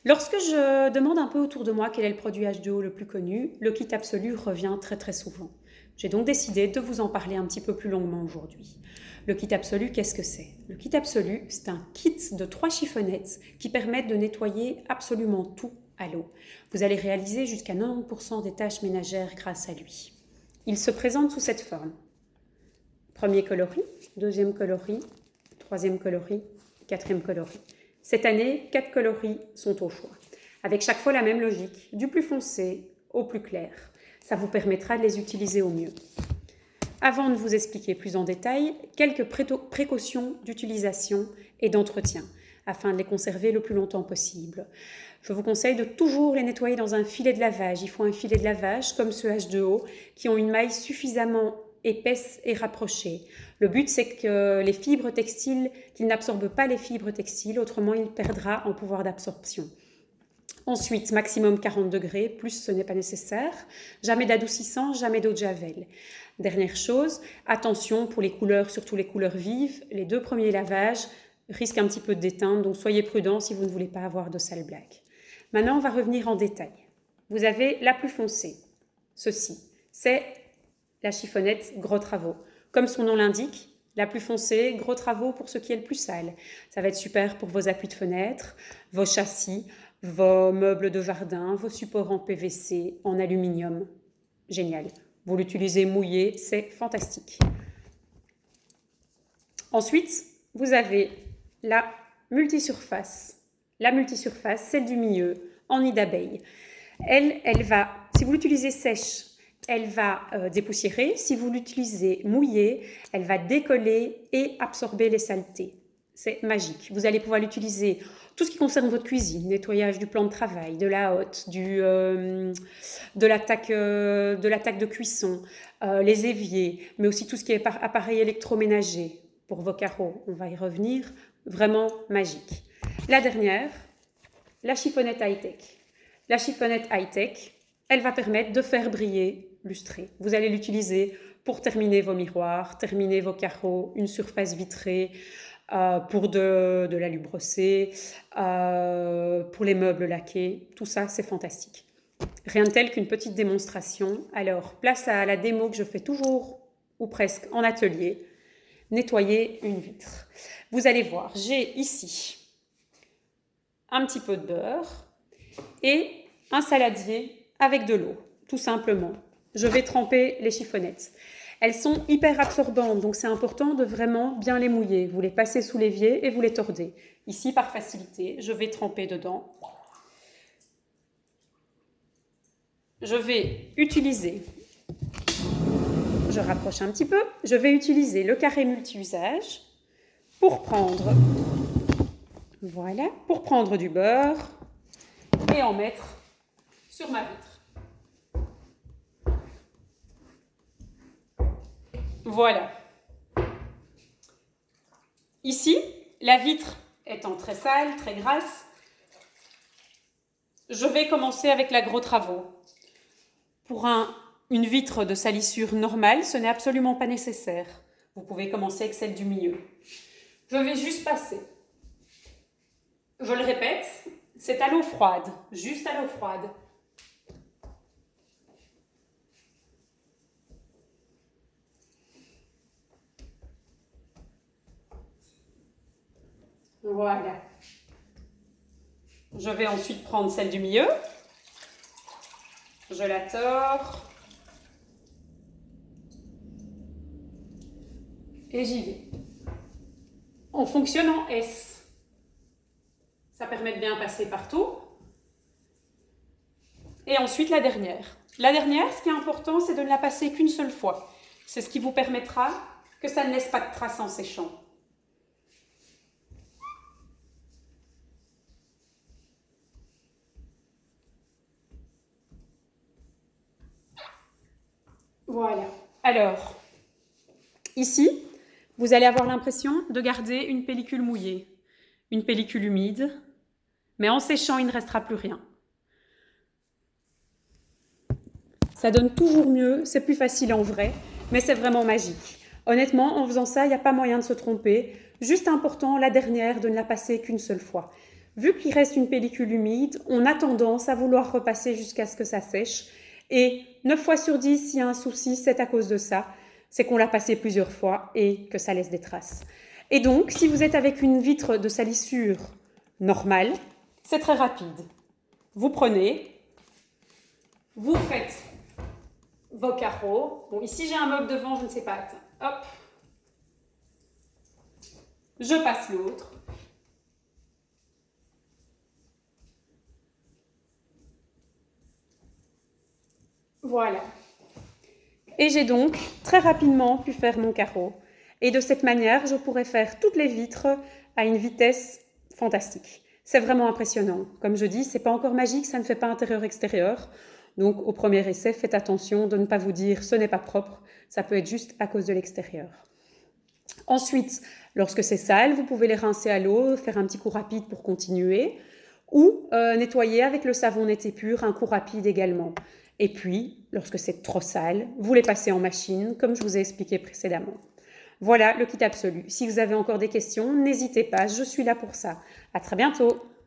Lorsque je demande un peu autour de moi quel est le produit H2O le plus connu, le kit absolu revient très souvent. J'ai donc décidé de vous en parler un petit peu plus longuement aujourd'hui. Le kit absolu, qu'est-ce que c'est? Le kit absolu, c'est un kit de 3 chiffonnettes qui permettent de nettoyer absolument tout à l'eau. Vous allez réaliser jusqu'à 90% des tâches ménagères grâce à lui. Il se présente sous cette forme. Premier coloris, deuxième coloris, troisième coloris, quatrième coloris. Cette année, 4 coloris sont au choix, avec chaque fois la même logique, du plus foncé au plus clair. Ça vous permettra de les utiliser au mieux. Avant de vous expliquer plus en détail, quelques précautions d'utilisation et d'entretien, afin de les conserver le plus longtemps possible. Je vous conseille de toujours les nettoyer dans un filet de lavage. Il faut un filet de lavage comme ceux H2O qui ont une maille suffisamment épaisse et rapprochée. Le but, c'est que les fibres textiles, qu'il n'absorbe pas les fibres textiles, autrement il perdra en pouvoir d'absorption. Ensuite, maximum 40 degrés, plus ce n'est pas nécessaire. Jamais d'adoucissant, jamais d'eau de javel. Dernière chose, attention pour les couleurs, surtout les couleurs vives. Les 2 premiers lavages risquent un petit peu de déteindre, donc soyez prudents si vous ne voulez pas avoir de sale black. Maintenant, on va revenir en détail. Vous avez la plus foncée. Ceci, c'est la chiffonnette gros travaux. Comme son nom l'indique, la plus foncée, gros travaux pour ce qui est le plus sale. Ça va être super pour vos appuis de fenêtre, vos châssis, vos meubles de jardin, vos supports en PVC, en aluminium. Génial. Vous l'utilisez mouillé, c'est fantastique. Ensuite, vous avez la multisurface. La multisurface, celle du milieu, en nid d'abeille. Elle va, si vous l'utilisez sèche, elle va dépoussiérer. Si vous l'utilisez mouillée, elle va décoller et absorber les saletés. C'est magique. Vous allez pouvoir l'utiliser tout ce qui concerne votre cuisine, nettoyage du plan de travail, de la hotte, de l'attaque de cuisson, les éviers, mais aussi tout ce qui est appareil électroménager pour vos carreaux. On va y revenir. Vraiment magique. La dernière, la chiffonnette high-tech. La chiffonnette high-tech, elle va permettre de faire briller, lustrer. Vous allez l'utiliser pour terminer vos miroirs, terminer vos carreaux, une surface vitrée, pour de l'alu brossé, pour les meubles laqués. Tout ça, c'est fantastique. Rien de tel qu'une petite démonstration. Alors, place à la démo que je fais toujours, ou presque, en atelier. Nettoyer une vitre. Vous allez voir, j'ai ici un petit peu de beurre et un saladier avec de l'eau, tout simplement. Je vais tremper les chiffonnettes. Elles sont hyper absorbantes, donc c'est important de vraiment bien les mouiller. Vous les passez sous l'évier et vous les tordez. Ici, par facilité, je vais tremper dedans. Je vais utiliser, je rapproche un petit peu, je vais utiliser le carré multi-usage pour prendre, voilà, pour prendre du beurre et en mettre sur ma vitre. Voilà. Ici, la vitre étant très sale, très grasse, je vais commencer avec la gros travaux. Pour une vitre de salissure normale, ce n'est absolument pas nécessaire. Vous pouvez commencer avec celle du milieu. Je vais juste passer. Je le répète, c'est à l'eau froide, juste à l'eau froide. Voilà. Je vais ensuite prendre celle du milieu. Je la tords. Et j'y vais. On fonctionne en S. Ça permet de bien passer partout. Et ensuite la dernière. La dernière, ce qui est important, c'est de ne la passer qu'une seule fois. C'est ce qui vous permettra que ça ne laisse pas de traces en séchant. Voilà. Alors, ici, vous allez avoir l'impression de garder une pellicule mouillée, une pellicule humide, mais en séchant, il ne restera plus rien. Ça donne toujours mieux, c'est plus facile en vrai, mais c'est vraiment magique. Honnêtement, en faisant ça, il n'y a pas moyen de se tromper. Juste important, la dernière, de ne la passer qu'une seule fois. Vu qu'il reste une pellicule humide, on a tendance à vouloir repasser jusqu'à ce que ça sèche. Et 9 fois sur 10, s'il y a un souci, c'est à cause de ça. C'est qu'on l'a passé plusieurs fois et que ça laisse des traces. Et donc, si vous êtes avec une vitre de salissure normale, c'est très rapide. Vous prenez, vous faites vos carreaux. Bon, ici j'ai un meuble devant, je ne sais pas. Hop. Je passe l'autre. Voilà. Et j'ai donc très rapidement pu faire mon carreau. Et de cette manière, je pourrais faire toutes les vitres à une vitesse fantastique. C'est vraiment impressionnant. Comme je dis, c'est pas encore magique, ça ne fait pas intérieur-extérieur. Donc au premier essai, faites attention de ne pas vous dire ce n'est pas propre, ça peut être juste à cause de l'extérieur. Ensuite, lorsque c'est sale, vous pouvez les rincer à l'eau, faire un petit coup rapide pour continuer, ou nettoyer avec le savon net et pur, un coup rapide également. Et puis, lorsque c'est trop sale, vous les passez en machine, comme je vous ai expliqué précédemment. Voilà le kit absolu. Si vous avez encore des questions, n'hésitez pas, je suis là pour ça. À très bientôt.